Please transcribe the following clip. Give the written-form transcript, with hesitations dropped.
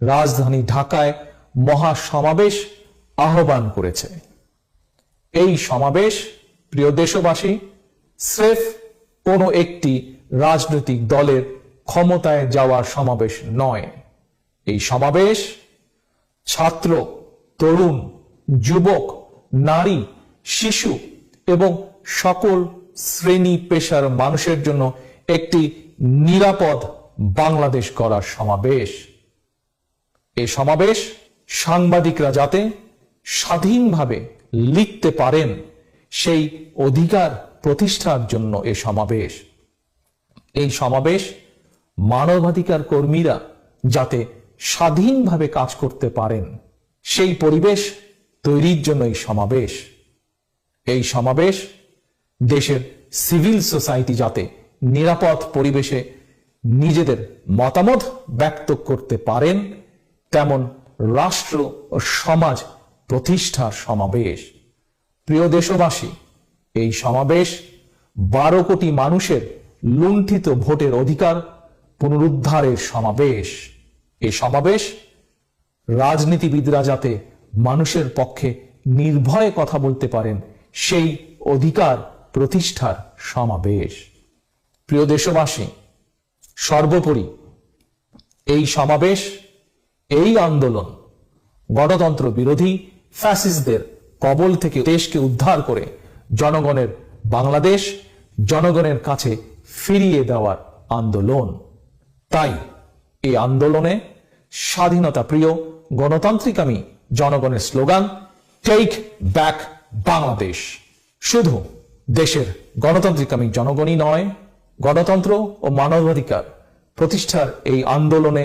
রাজধানী ঢাকায় মহা সমাবেশ আহ্বান করেছে। এই সমাবেশ, প্রিয় দেশবাসী, স্রেফ কোনো একটি রাজনৈতিক দলের ক্ষমতায় যাওয়ার সমাবেশ নয়। এই সমাবেশ ছাত্র, তরুণ, যুবক, নারী, শিশু এবং সকল শ্রেণী পেশার মানুষের জন্য একটি নিরাপদ বাংলাদেশ গড়ার সমাবেশ। এই সমাবেশ সাংবাদিকরা যাতে স্বাধীনভাবে লিখতে পারেন সেই অধিকার প্রতিষ্ঠার জন্য এই সমাবেশ। এই সমাবেশ মানবাধিকার কর্মীরা যাতে স্বাধীনভাবে কাজ করতে পারেন সেই পরিবেশ তৈরির জন্য এই সমাবেশ। এই সমাবেশ দেশের সিভিল সোসাইটি যাতে নিরাপদ পরিবেশে নিজেদের মতামত ব্যক্ত করতে পারেন তেমন রাষ্ট্র ও সমাজ প্রতিষ্ঠার সমাবেশ। প্রিয় দেশবাসী, এই সমাবেশ 12 কোটি মানুষের লুণ্ঠিত ভোটের অধিকার পুনরুদ্ধারের সমাবেশ। এই সমাবেশ রাজনীতিবিদরা যাতে মানুষের পক্ষে নির্ভয়ে কথা বলতে পারেন সেই অধিকার প্রতিষ্ঠার সমাবেশ। প্রিয় দেশবাসী, সর্বোপরি এই সমাবেশ, এই আন্দোলন গণতন্ত্র বিরোধী ফ্যাসিস্টদের কবল থেকে দেশকে উদ্ধার করে জনগণের বাংলাদেশ জনগণের কাছে ফিরিয়ে দেওয়ার আন্দোলন। তাই এই আন্দোলনে স্বাধীনতা প্রিয় গণতান্ত্রিকামী জনগণের স্লোগান টেক ব্যাক বাংলাদেশ। শুধু দেশের গণতান্ত্রিকামী জনগণই নয়, গণতন্ত্র ও মানবাধিকার প্রতিষ্ঠার এই আন্দোলনে